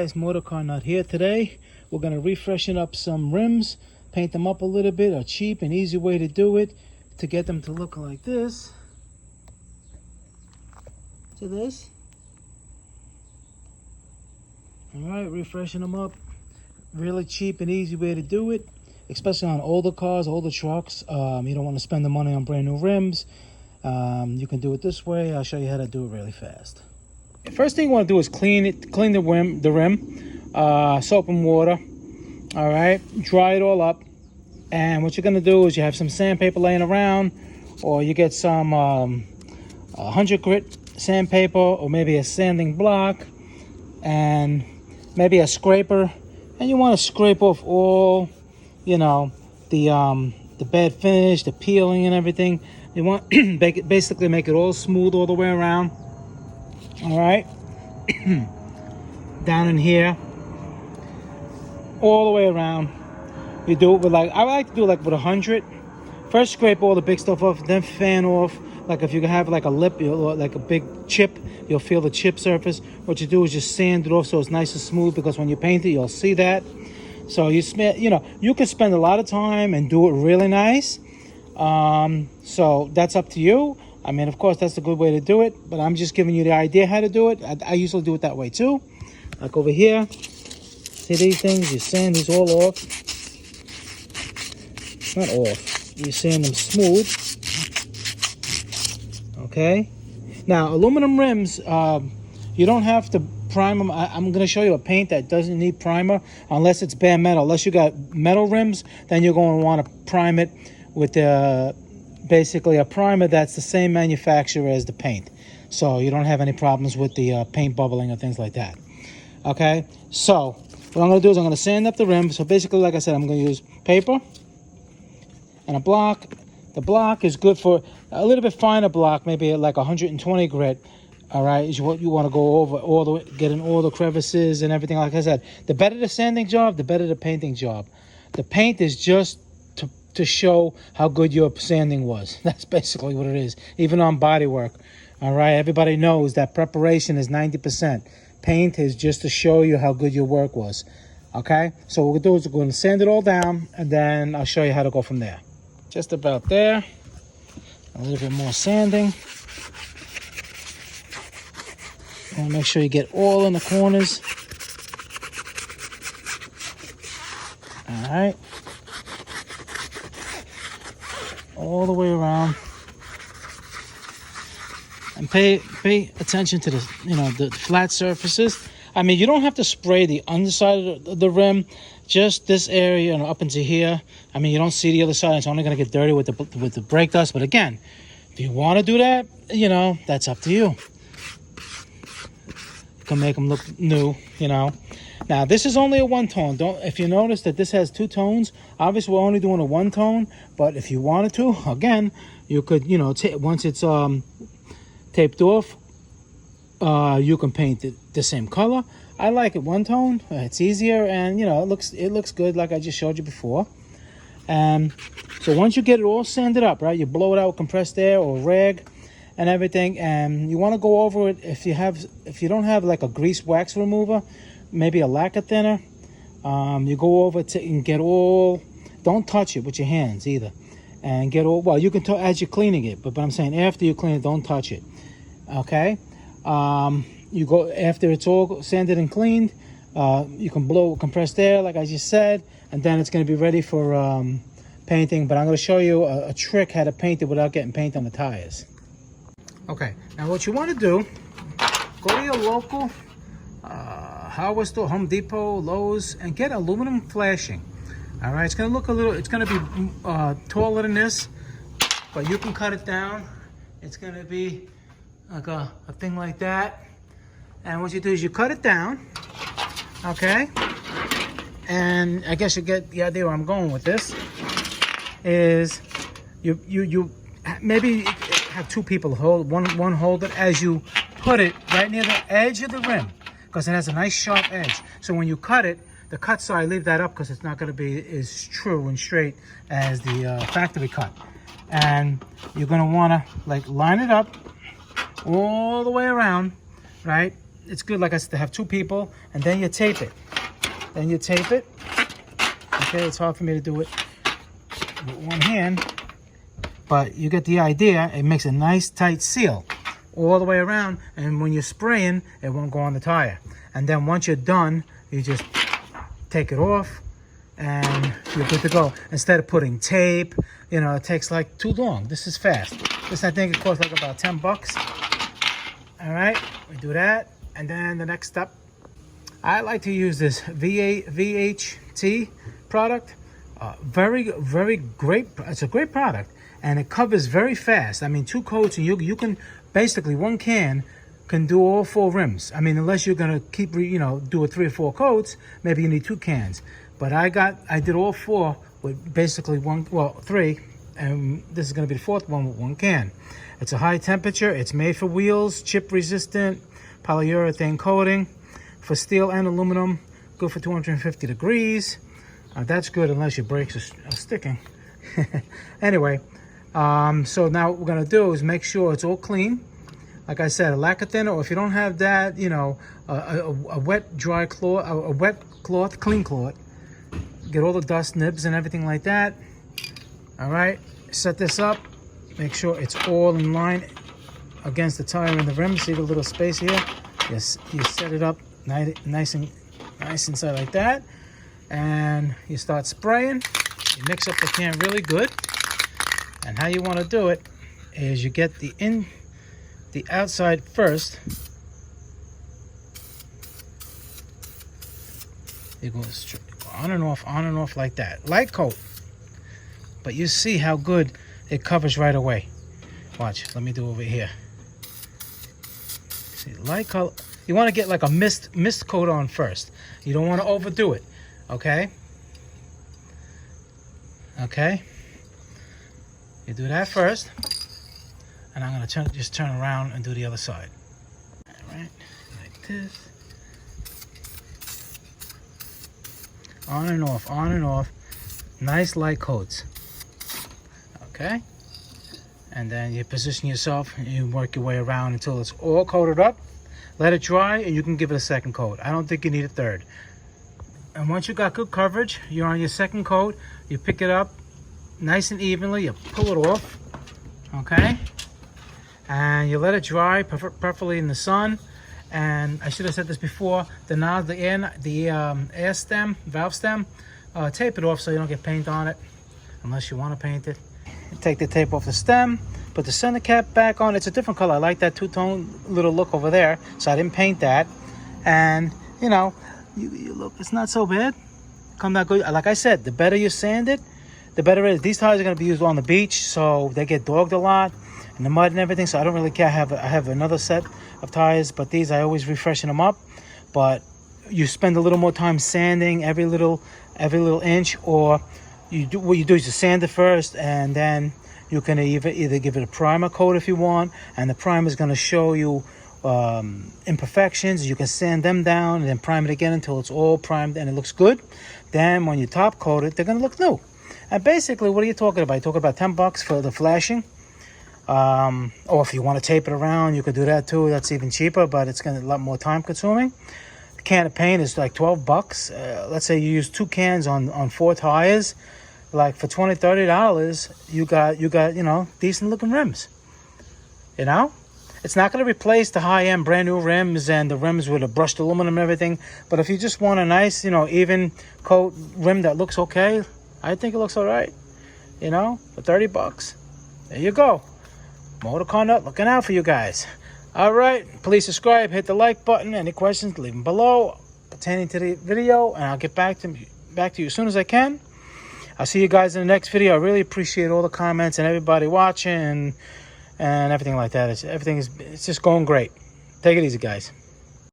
Guys, motor car not here today. We're going to refreshen up some rims, paint them up a little bit. A cheap and easy way to do it, to get them to look like this. To this. Alright, refreshing them up. Really cheap and easy way to do it, especially on older cars, older trucks. You don't want to spend the money on brand new rims. You can do it this way. I'll show you how to do it really fast. First thing you want to do is clean the rim, soap and water. All right, dry it all up. And what you're going to do is you have some sandpaper laying around, or you get some 100 grit sandpaper, or maybe a sanding block, and maybe a scraper. And you want to scrape off all, the bad finish, the peeling and everything. You want basically make it all smooth all the way around. All right, down in here, all the way around. You do it with I like to do it with 100. First scrape all the big stuff off, then fan off. Like if you have like a lip, like a big chip, you'll feel the chip surface. What you do is just sand it off so it's nice and smooth, because when you paint it, you'll see that. So you can spend a lot of time and do it really nice. So that's up to you. I mean, of course, that's a good way to do it, but I'm just giving you the idea how to do it. I usually do it that way too. Like over here, see these things? You sand these all off. Not off. You sand them smooth. Okay. Now, aluminum rims, you don't have to prime them. I'm going to show you a paint that doesn't need primer, unless it's bare metal. Unless you got metal rims, then you're going to want to prime it with basically a primer that's the same manufacturer as the paint, so you don't have any problems with the paint bubbling or things like that. Okay, so what I'm going to do is I'm going to sand up the rim. So basically, like I said, I'm going to use paper and a block. The block is good for a little bit finer block, maybe like 120 grit. All right, is what you want to go over all the way, getting all the crevices and everything. Like I said, the better the sanding job, the better the painting job. The paint is just to show how good your sanding was. That's basically what it is, even on body work. All right, everybody knows that preparation is 90%. Paint is just to show you how good your work was. Okay, so what we'll do is we're going to sand it all down, and then I'll show you how to go from there. Just about there. A little bit more sanding. And make sure you get all in the corners. All right. All the way around. And pay attention to the flat surfaces. I mean, you don't have to spray the underside of the rim, just this area and up into here. I mean, you don't see the other side. It's only going to get dirty with the brake dust. But again, if you want to do that, that's up to you. You can make them look new, Now, this is only a one-tone. If you notice that this has two tones, obviously we're only doing a one-tone. But if you wanted to, again, you could, once it's taped off, you can paint it the same color. I like it one-tone. It's easier, and it looks good, like I just showed you before. And so once you get it all sanded up, right, you blow it out with compressed air or rag and everything, and you want to go over it. If you don't have like a grease wax remover, maybe a lacquer thinner, you go over and get all. Don't touch it with your hands either, and get all. Well, you can as you're cleaning it, but I'm saying after you clean it, don't touch it. Okay. You go after it's all sanded and cleaned. You can blow with compressed air, like I just said, and then it's going to be ready for painting. But I'm going to show you a trick how to paint it without getting paint on the tires. Okay, now what you want to do, go to your local hardware store, Home Depot, Lowe's, and get aluminum flashing. All right, it's going to look it's going to be taller than this, but you can cut it down. It's going to be like a thing like that. And what you do is you cut it down, okay? And I guess you get the idea where I'm going with this. Is you maybe have two people hold one hold it as you put it right near the edge of the rim, because it has a nice sharp edge. So when you cut it, the cut side, leave that up, because it's not going to be as true and straight as the factory cut. And you're going to want to line it up all the way around, right? it's good, like I said, to have 2 people, and then you tape it. Okay, it's hard for me to do it with one hand, but you get the idea. It makes a nice tight seal all the way around, and when you're spraying, it won't go on the tire. And then once you're done, you just take it off, and you're good to go. Instead of putting tape, you know, it takes like too long. This is fast. This, I think, it costs like about 10 bucks. All right, we do that. And then the next step, I like to use this VHT product. Very, very great. It's a great product, and it covers very fast. I mean, 2 coats, and you can basically, 1 can can do all 4 rims. I mean, unless you're gonna keep, you know, do 3 or 4 coats, maybe you need 2 cans. But I did all 4 with basically 3, and this is gonna be the 4th one with 1 can. It's a high temperature. It's made for wheels, chip resistant, polyurethane coating for steel and aluminum. Good for 250 degrees. That's good unless your brakes are sticking. Anyway, so now what we're gonna do is make sure it's all clean. Like I said, a lacquer thinner, or if you don't have that, you know, a wet dry cloth, a wet cloth, clean cloth. Get all the dust, nibs, and everything like that. All right, set this up. Make sure it's all in line against the tire and the rim. See the little space here? Yes, you set it up nice inside like that, and you start spraying. You mix up the can really good, and how you want to do it is you get the outside first. You go on and off like that. Light coat, but you see how good it covers right away. Watch, let me do over here. See, light color. You want to get like a mist coat on first. You don't want to overdo it. Okay. Okay. You do that first, and I'm gonna just turn around and do the other side. All right, like this. On and off. Nice light coats. Okay. And then you position yourself and you work your way around until it's all coated up. Let it dry, and you can give it a 2nd coat. I don't think you need a 3rd. And once you got good coverage, you're on your 2nd coat. You pick it up nice and evenly. You pull it off, okay? And you let it dry, preferably in the sun. And I should have said this before, the air stem, valve stem, tape it off so you don't get paint on it, unless you want to paint it. Take the tape off the stem, put the center cap back on. It's a different color. I like that 2-tone little look over there, so I didn't paint that. And you know, you look, it's not so bad. Come out good. Like I said, the better you sand it, the better it is. These tires are going to be used on the beach, so they get dogged a lot in the mud and everything, so I don't really care. I have another set of tires, but these I always refreshen them up. But you spend a little more time sanding every little inch, or what you do is you sand it first, and then you can either give it a primer coat if you want, and the primer is going to show you imperfections. You can sand them down and then prime it again until it's all primed and it looks good. Then when you top coat it, they're going to look new. And basically, what are you talking about? You're talking about 10 bucks for the flashing. Or if you want to tape it around, you could do that too. That's even cheaper, but it's going to be a lot more time consuming. The can of paint is like 12 bucks. Let's say you use 2 cans on 4 tires. Like for $20-$30, you got, you know, decent looking rims. You know, it's not going to replace the high-end brand new rims and the rims with a brushed aluminum and everything. But if you just want a nice, you know, even coat rim that looks okay, I think it looks all right. You know, for 30 bucks. There you go. Motor Car Nut looking out for you guys. All right, please subscribe, hit the like button. Any questions, leave them below pertaining to the video, and I'll get back to you as soon as I can. I'll see you guys in the next video. I really appreciate all the comments and everybody watching and everything like that. It's just going great. Take it easy, guys.